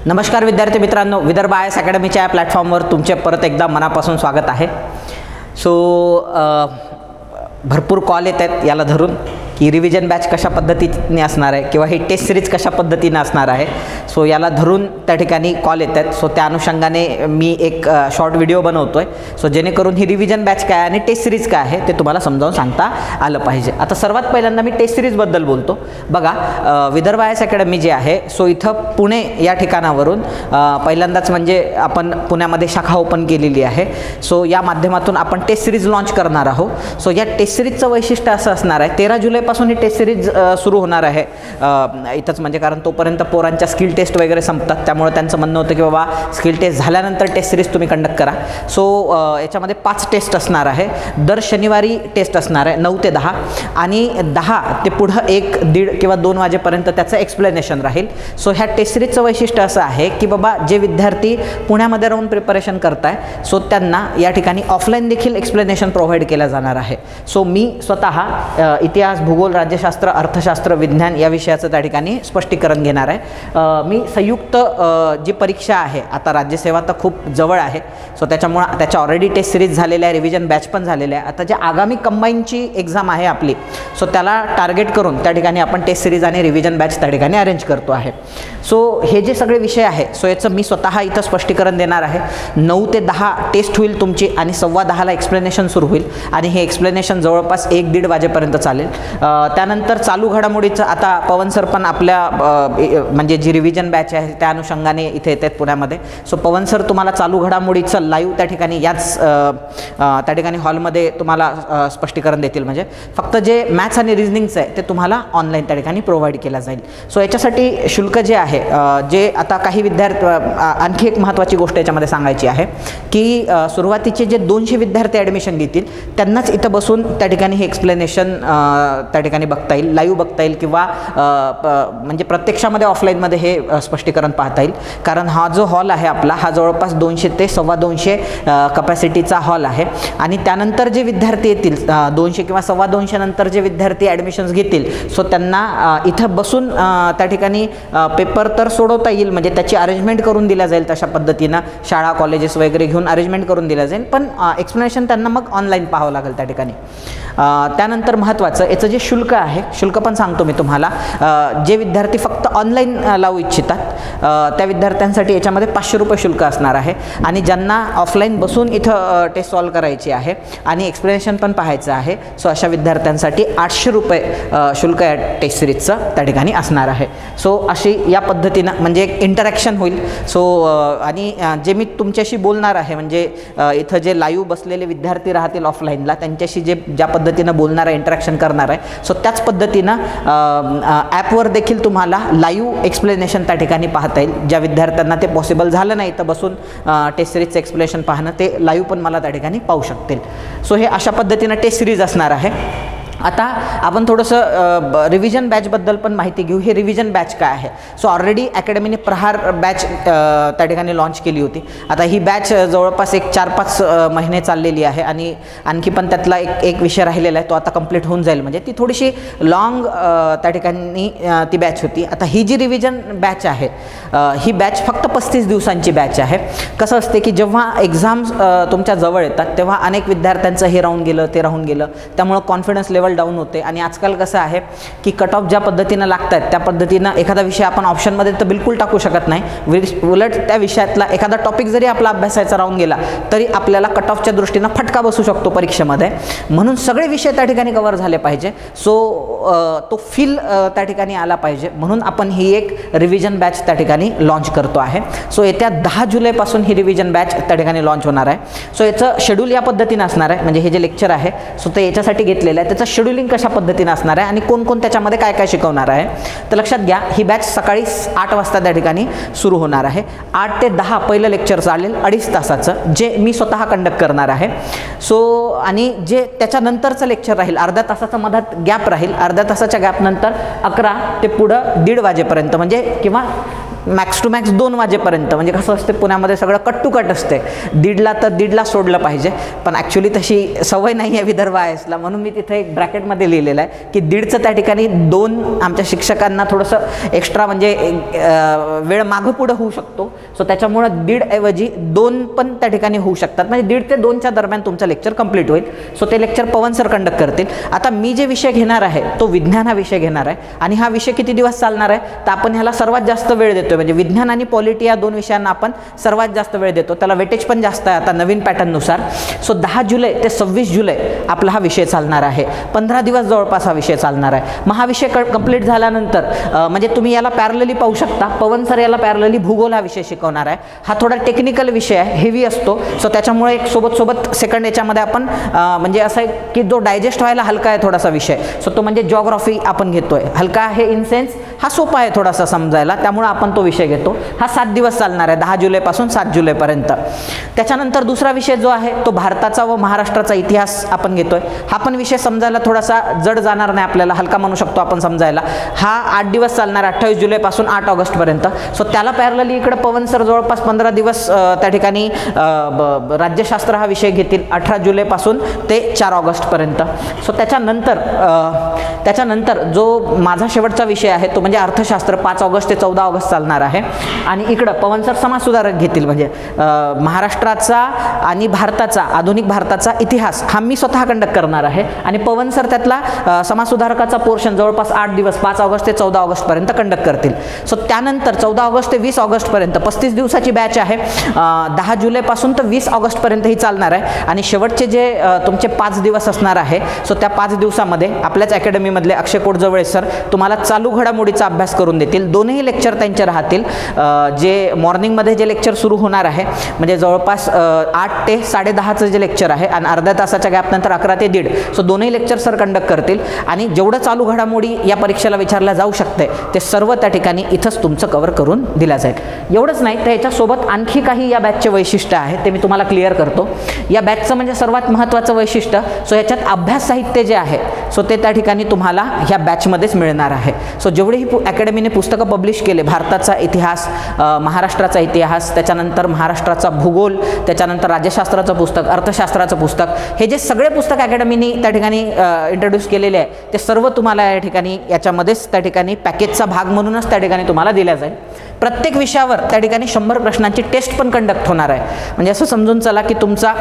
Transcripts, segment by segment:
नमस्कार विद्यार्थी मित्रांनो, विदर्भ आय एस अकॅडमीच्या या प्लॅटफॉर्मवर तुमचे परत एकदा मनापासून स्वागत आहे। भरपूर कॉल येत आहेत याला धरून की रिव्हिजन बॅच कशा पद्धतीने असणार आहे किंवा ही टेस्ट सिरीज कशा पद्धतीने असणार आहे। सो याला धरून त्या ठिकाणी कॉल येत आहेत। सो त्या अनुषंगाने मी एक शॉर्ट व्हिडिओ बनवतोय सो जेणेकरून ही रिव्हिजन बॅच काय आणि टेस्ट सिरीज काय आहे ते तुम्हाला समजावून सांगता आलं पाहिजे। आता सर्वात पहिल्यांदा मी टेस्ट सिरीजबद्दल बोलतो। बघा, विदर्भ आय एस अकॅडमी जी आहे सो इथं पुणे या ठिकाणावरून पहिल्यांदाच म्हणजे आपण पुण्यामध्ये शाखा ओपन केलेली आहे। सो या माध्यमातून आपण टेस्ट सिरीज लॉन्च करणार आहोत। सो या टेस्ट सिरीजचं वैशिष्ट्य असं असणार आहे, 13 जुलैपासून ही टेस्ट सिरीज सुरू होणार आहे इथंच, म्हणजे कारण तोपर्यंत पोरांच्या स्किल टेस्ट वगैरे संपतात, त्यामुळे त्यांचं म्हणणं होतं की बाबा स्किल टेस्ट झाल्यानंतर टेस्ट सिरीज तुम्ही कंडक्ट करा। सो याच्यामध्ये 5 टेस्ट असणार आहे। दर शनिवारी टेस्ट असणार आहे 9 ते 10 आणि 10 ते पुढं 1, 1:30 किंवा 2 वाजेपर्यंत त्याचं एक्सप्लेनेशन राहील। सो ह्या टेस्ट सिरीजचं वैशिष्ट्य असं आहे की बाबा जे विद्यार्थी पुण्यामध्ये राहून प्रिपरेशन करताय सो त्यांना या ठिकाणी ऑफलाईन देखील एक्सप्लेनेशन प्रोव्हाइड केलं जाणार आहे। सो मी स्वतः इतिहास, भूगोल, राज्यशास्त्र, अर्थशास्त्र, विज्ञान या विषयाचं त्या ठिकाणी स्पष्टीकरण घेणार आहे। मी संयुक्त जी परीक्षा आहे, आता राज्यसेवा तर खूप जवळ आहे सो त्याच्यामुळे त्याच्या ऑलरेडी टेस्ट सिरीज झालेल्या आहे, रिव्हिजन बॅच पण झालेल्या आहे। आता जे आगामी कंबाईनची एक्झाम आहे आपली सो त्याला टार्गेट करून त्या ठिकाणी आपण टेस्ट सिरीज आणि रिव्हिजन बॅच त्या ठिकाणी अरेंज करतो आहे। सो हे जे सगळे विषय आहे सो याचं मी स्वतः इथं स्पष्टीकरण देणार आहे। 9 ते 10 टेस्ट होईल तुमची आणि 10:15 एक्सप्लेनेशन सुरू होईल आणि हे एक्सप्लेनेशन जवळपास 1-1:30 वाजेपर्यंत चालेल। त्यानंतर चालू घडामोडीचं आता पवन सर पण आपल्या म्हणजे जी रिव्हिजन बॅच आहे त्या अनुषंगाने इथे येतात पुण्यामध्ये। सो पवन सर तुम्हाला चालू घडामोडीचं लाईव्ह त्या ठिकाणी याच त्या ठिकाणी हॉलमध्ये तुम्हाला स्पष्टीकरण देतील, म्हणजे फक्त जे मॅथ्स आणि रिझनिंगचं आहे ते तुम्हाला ऑनलाईन त्या ठिकाणी प्रोव्हाइड केलं जाईल। सो याच्यासाठी शुल्क जे आहे जे आता काही विद्यार्थी, आणखी एक महत्त्वाची गोष्ट याच्यामध्ये सांगायची आहे की सुरुवातीचे जे 200 विद्यार्थी ॲडमिशन घेतील त्यांनाच इथं बसून त्या ठिकाणी हे एक्सप्लेनेशन त्या ठिकाणी बघता येईल, लाईव्ह बघता येईल किंवा म्हणजे प्रत्यक्षामध्ये ऑफलाईनमध्ये हे स्पष्टीकरण पाहता येईल। कारण हा जो हॉल आहे आपला हा जवळपास 200 ते 250 कपॅसिटीचा हॉल आहे आणि त्यानंतर जे विद्यार्थी येतील 200 किंवा 250 नंतर जे विद्यार्थी ॲडमिशन्स घेतील सो त्यांना इथं बसून त्या ठिकाणी पेपर तर सोडवता येईल, म्हणजे त्याची अरेंजमेंट करून दिल्या जाईल तशा पद्धतीनं शाळा कॉलेजेस वगैरे घेऊन अरेंजमेंट करून दिल्या जाईल, पण एक्सप्लेनेशन त्यांना मग ऑनलाईन पाहावं लागेल त्या ठिकाणी। त्यानंतर महत्त्वाचं याचं जे शुल्क आहे, शुल्क पण सांगतो मी तुम्हाला। जे विद्यार्थी फक्त ऑनलाईन लावू इच्छितात त्या विद्यार्थ्यांसाठी याच्यामध्ये 500 रुपये शुल्क असणार आहे आणि ज्यांना ऑफलाईन बसून इथं टेस्ट सॉल्व करायची आहे आणि एक्सप्लेनेशन पण पाहायचं आहे सो अशा विद्यार्थ्यांसाठी 800 रुपये शुल्क या टेस्ट सिरीजचं त्या ठिकाणी असणार आहे। सो अशी या पद्धतीनं म्हणजे एक इंटरॅक्शन होईल। सो आणि जे मी तुमच्याशी बोलणार आहे म्हणजे इथं जे लाईव्ह बसलेले विद्यार्थी राहतील ऑफलाईनला त्यांच्याशी ज्या पद्धतीनं बोलणार आहे, इंटरॅक्शन करणार आहे सो त्याच पद्धतीनं ॲपवर देखील तुम्हाला लाईव्ह एक्सप्लेनेशन त्या ठिकाणी पाहता येईल। ज्या विद्यार्थ्यांना ते पॉसिबल झालं नाही तर बसून टेस्ट सिरीजचं एक्सप्लेनेशन पाहणं ते लाईव्ह पण मला त्या ठिकाणी पाहू शकतील। सो हे अशा पद्धतीनं टेस्ट सिरीज असणार आहे। आता आपण थोडंसं रिव्हिजन बॅचबद्दल पण माहिती घेऊ। हे रिव्हिजन बॅच काय आहे? सो ऑलरेडी अकॅडमीने प्रहार बॅच त्या ठिकाणी लॉन्च केली होती। आता ही बॅच जवळपास एक 4-5 महिने चाललेली आहे आणि आणखी पण त्यातला एक विषय राहिलेला आहे तो आता कंप्लीट होऊन जाईल, म्हणजे ती थोडीशी लॉंग त्या ठिकाणी ती बॅच होती। आता ही जी रिव्हिजन बॅच आहे ही बॅच फक्त 35 दिवसांची बॅच आहे। कसं असते की जेव्हा एक्झाम्स तुमच्या जवळ येतात तेव्हा अनेक विद्यार्थ्यांचं हे राहून गेलं ते राहून गेलं, त्यामुळं कॉन्फिडन्स लेवल डाऊन होते आणि आजकाल कसं आहे की कट ऑफ ज्या पद्धतीनं लागतात त्या पद्धतीनं एखादा विषय आपण ऑप्शनमध्ये तर बिलकुल टाकू शकत नाही, उलट त्या विषयातला एखादा टॉपिक जरी आपला अभ्यासायचा राहून गेला तरी आपल्याला कट ऑफच्या दृष्टीनं फटका बसू शकतो परीक्षेमध्ये, म्हणून सगळे विषय त्या ठिकाणी कव्हर झाले पाहिजे। सो तो फील त्या ठिकाणी आला पाहिजे म्हणून आपण ही एक रिव्हिजन बॅच त्या ठिकाणी लॉन्च करतो आहे। सो येत्या 10 जुलैपासून ही रिव्हिजन बॅच त्या ठिकाणी लॉन्च होणार आहे। सो याचं शेड्यूल या पद्धतीनं असणार आहे, म्हणजे हे जे लेक्चर आहे सो ते याच्यासाठी घेतलेलं आहे, त्याचं शेड्यूलिंग कशा पद्धतीने असणार आहे आणि कोण कोण त्याच्यामध्ये काय काय शिकवणार आहे तर लक्षात घ्या। ही बॅच सकाळी 8 वाजता त्या ठिकाणी सुरू होणार आहे। 8 ते 10 पहिलं लेक्चर चालेल 2.5 तासाचं, जे मी स्वतः कंडक्ट करणार आहे। सो आणि जे त्याच्यानंतरचं लेक्चर राहील अर्ध्या तासाचा मधात गॅप राहील, अर्ध्या तासाच्या गॅपनंतर 11 ते पुढं 1:30 वाजेपर्यंत म्हणजे किंवा मॅक्स टू मॅक्स 2 वाजेपर्यंत. म्हणजे कसं असते पुण्यामध्ये सगळं कट टू कट असते, 1:30ला तर 1:30ला सोडलं पाहिजे, पण ॲक्च्युली तशी सवय नाही आहे विदर्भ आयएसला, म्हणून मी तिथे एक ब्रॅकेटमध्ये लिहिलेलं आहे की 1:30चं त्या ठिकाणी 2 आमच्या शिक्षकांना थोडंसं एक्स्ट्रा म्हणजे वेळ मागं पुढं होऊ शकतो. सो त्याच्यामुळं 1:30 ऐवजी 2 पण त्या ठिकाणी होऊ शकतात. म्हणजे 1:30 ते 2च्या दरम्यान तुमचं लेक्चर कंप्लीट होईल. सो ते लेक्चर पवन सर कंडक्ट करतील. आता मी जे विषय घेणार आहे तो विज्ञान हा विषय घेणार आहे, आणि हा विषय किती दिवस चालणार आहे तर आपण ह्याला सर्वात जास्त वेळ देतो. म्हणजे विज्ञान आणि पॉलिटी या 2 विषयांना आपण सर्वात जास्त वेळ देतो, त्याला वेटेज पण जास्त आहे आता नवीन पॅटर्ननुसार. सो 10 जुलै ते 26 जुलै आपला हा विषय चालणार आहे. 15 दिवस जवळपास हा विषय चालणार आहे. मग हा विषय कंप्लीट झाल्यानंतर म्हणजे तुम्ही याला पॅरलली पाहू शकता, पवन सर याला पॅरलली भूगोल हा विषय शिकवणार आहे. हा थोडा टेक्निकल विषय आहे, हेवी असतो. सो त्याच्यामुळे एक सोबत सेकंड याच्यामध्ये आपण म्हणजे असं आहे की जो डायजेस्ट व्हायला हलका आहे थोडासा विषय. सो तो म्हणजे जॉग्राफी आपण घेतोय. हलका आहे इन सेन्स हा सोपा आहे थोडासा समजायला, त्यामुळे आपण तो विषय घेतो. हा 7 दिवस चालणार आहे, 10 जुलैपासून 7 जुलैपर्यंत. त्याच्यानंतर दुसरा विषय जो आहे तो भारताचा व महाराष्ट्राचा इतिहास आपण घेतोय. हा पण विषय समजायला थोडासा जड जाणार नाही, आपल्याला हलका म्हणू शकतो आपण समजायला. हा 8 दिवस चालणार, 28 जुलैपासून 8 ऑगस्टपर्यंत. सो त्याला पॅरलली इकडे पवन सर जवळपास 15 दिवस त्या ठिकाणी राज्यशास्त्र हा विषय घेतील 18 जुलैपासून ते 4 ऑगस्टपर्यंत. सो त्याच्यानंतर जो माझा शेवटचा विषय आहे तो म्हणजे अर्थशास्त्र 5 ऑगस्ट ते 14 ऑगस्ट चालणार आहे. आणि इकडं पवन सर समाजसुधारक घेतील. म्हणजे महाराष्ट्राचा आणि भारताचा, आधुनिक भारताचा इतिहास हा मी स्वतः कंडक्ट करणार आहे, आणि पवन सर त्यातला समाजसुधारकाचा पोर्शन जवळपास 8 दिवस 5 ऑगस्ट ते 14 ऑगस्टपर्यंत कंडक्ट करतील. सो त्यानंतर 14 ऑगस्ट ते 20 ऑगस्टपर्यंत 35 दिवसाची बॅच आहे. 10 जुलैपासून तर 20 ऑगस्टपर्यंत ही चालणार आहे. आणि शेवटचे जे तुमचे 5 दिवस असणार आहे, सो त्या 5 दिवसामध्ये आपल्याच अकॅडमीमधले अक्षय कोटजवळे सर तुम्हाला चालू घडामोडीचा अभ्यास करून देतील. 2ही लेक्चर त्यांचे राहतील. जे मॉर्निंगमध्ये जे लेक्चर सुरू होणार आहे म्हणजे जवळपास 8 ते 10:30चं जे लेक्चर आहे, आणि अर्ध्या तासाच्या गॅपनंतर 11 ते 1:30. सो 2ही लेक्चर सर कंडक्ट करतील. आणि जेवढं चालू घडामोडी या परीक्षेला विचारल्या जाऊ शकते ते सर्व त्या ठिकाणी इथंच तुमचं कव्हर करून दिलं जाईल. एवढंच नाही तर याच्यासोबत आणखी काही या बॅचचे वैशिष्ट्य आहे ते मी तुम्हाला क्लिअर करतो. या बॅचचं म्हणजे सर्वात महत्त्वाचं वैशिष्ट्य, सो याच्यात अभ्यास साहित्य जे आहे सो ते त्या ठिकाणी तुम्हाला ह्या बॅचमध्येच मिळणार आहे. सो जेवढेही अकॅडमीने पुस्तकं पब्लिश केले, भारताचा इतिहास, महाराष्ट्राचा इतिहास, त्याच्यानंतर महाराष्ट्राचा भूगोल, त्याच्यानंतर राज्यशास्त्राचं पुस्तक, अर्थशास्त्राचं पुस्तक, हे जे सगळे पुस्तक अकॅडमीने त्या ठिकाणी इंट्रोड्यूस केलेले आहे ते सर्व तुम्हाला या ठिकाणी याच्यामध्येच त्या ठिकाणी पॅकेजचा भाग म्हणूनच त्या ठिकाणी तुम्हाला दिला जाईल. प्रत्येक विषयावर त्या ठिकाणी 100 प्रश्नांची टेस्ट पण कंडक्ट होणार आहे. म्हणजे असं समजून चला की तुमचा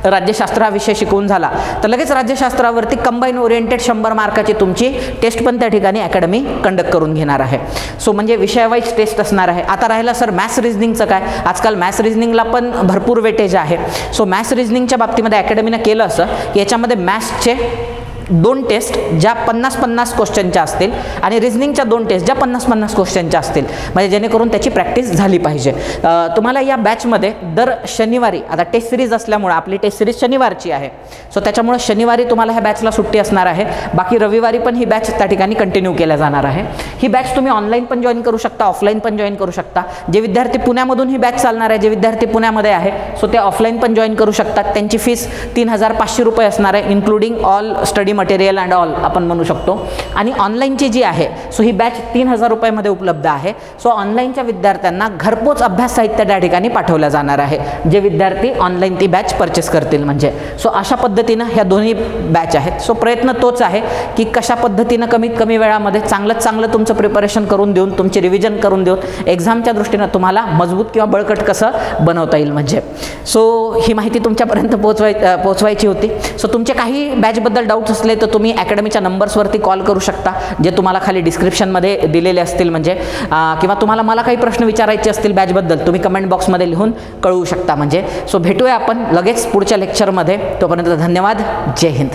राज्यशास्त्र हा विषय शिकवून झाला तर लगेच राज्यशास्त्रावरती कंबाईन ओरिएंटेड 100 मार्काची तुमची टेस्ट पण त्या ठिकाणी अकॅडमी कंडक्ट करून घेणार आहे. सो म्हणजे विषयावाईज टेस्ट असणार आहे. आता राहिला सर मॅथ्स रिझनिंगचं काय, आजकाल मॅथ्स रिझनिंगला पण भरपूर वेटेज आहे. सो मॅथ्स रिझनिंगच्या बाबतीमध्ये अकॅडमीनं केलं असं की याच्यामध्ये मॅथ्सचे 2 टेस्ट ज्या 50-50 क्वेश्चनच्या असतील, आणि रिझनिंगच्या 2 टेस्ट ज्या 50-50 क्वेश्चनच्या असतील, म्हणजे जेणेकरून त्याची प्रॅक्टिस झाली पाहिजे. तुम्हाला या बॅचमध्ये दर शनिवारी, आता टेस्ट सिरीज असल्यामुळे आपली टेस्ट सिरीज शनिवारची आहे, सो त्याच्यामुळे शनिवारी तुम्हाला ह्या बॅचला सुट्टी असणार आहे. बाकी रविवारी पण ही बॅच त्या ठिकाणी कंटिन्यू केल्या जाणार आहे. ही बॅच तुम्ही ऑनलाईन पण जॉईन करू शकता, ऑफलाईन पण जॉईन करू शकता. जे विद्यार्थी पुण्यामधून ही बॅच चालणार आहे, जे विद्यार्थी पुण्यामध्ये आहे सो ते ऑफलाईन पण जॉईन करू शकतात. त्यांची फीस 3,500 रुपये असणार आहे, including all study material and all आपण म्हणू शकतो. आणि ऑनलाईनची जी आहे सो ही बॅच 3,000 रुपयामध्ये उपलब्ध आहे. सो ऑनलाईनच्या विद्यार्थ्यांना घरपोच अभ्यास साहित्य त्या ठिकाणी पाठवलं जाणार आहे, जे विद्यार्थी ऑनलाईन ती बॅच परचेस करतील. म्हणजे सो अशा पद्धतीनं ह्या दोन्ही बॅच आहेत. सो प्रयत्न तोच आहे की कशा पद्धतीनं कमीत कमी वेळामध्ये चांगलं तुमचं प्रिपरेशन करून देऊन, तुमची रिव्हिजन करून देऊन एक्झामच्या दृष्टीनं तुम्हाला मजबूत किंवा बळकट कसं बनवता येईल. म्हणजे सो ही माहिती तुमच्यापर्यंत पोचवायची होती. सो तुमचे काही बॅचबद्दल डाऊट्स असले तर तुम्ही अकॅडमीच्या नंबर्सवरती कॉल करू शकता, जे तुम्हाला खाली डिस्क्रिप्शनमध्ये दिलेले असतील. म्हणजे किंवा तुम्हाला मला काही प्रश्न विचारायचे असतील बॅचबद्दल तुम्ही कमेंट बॉक्समध्ये लिहून कळवू शकता. म्हणजे सो भेटूया आपण लगेच पुढच्या लेक्चरमध्ये. तोपर्यंत धन्यवाद. जय हिंद.